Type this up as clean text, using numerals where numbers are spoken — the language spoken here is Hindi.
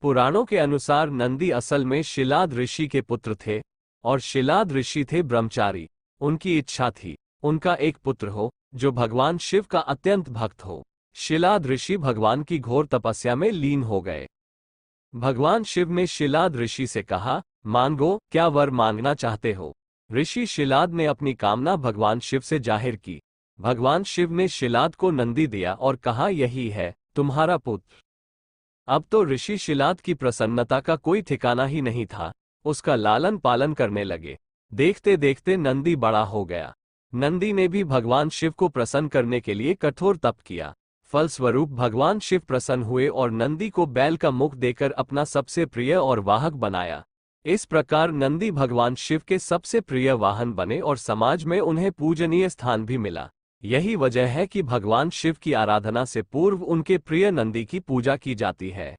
पुराणों के अनुसार नंदी असल में शिलाद ऋषि के पुत्र थे, और शिलाद ऋषि थे ब्रह्मचारी। उनकी इच्छा थी उनका एक पुत्र हो जो भगवान शिव का अत्यंत भक्त हो। शिलाद ऋषि भगवान की घोर तपस्या में लीन हो गए। भगवान शिव ने शिलाद ऋषि से कहा, मांगो, क्या वर मांगना चाहते हो। ऋषि शिलाद ने अपनी कामना भगवान शिव से जाहिर की। भगवान शिव ने शिलाद को नंदी दिया और कहा, यही है तुम्हारा पुत्र। अब तो ऋषि शिलाद की प्रसन्नता का कोई ठिकाना ही नहीं था। उसका लालन पालन करने लगे। देखते देखते नंदी बड़ा हो गया। नंदी ने भी भगवान शिव को प्रसन्न करने के लिए कठोर तप किया। फलस्वरूप भगवान शिव प्रसन्न हुए और नंदी को बैल का मुख देकर अपना सबसे प्रिय और वाहक बनाया। इस प्रकार नंदी भगवान शिव के सबसे प्रिय वाहन बने और समाज में उन्हें पूजनीय स्थान भी मिला। यही वजह है कि भगवान शिव की आराधना से पूर्व उनके प्रिय नंदी की पूजा की जाती है।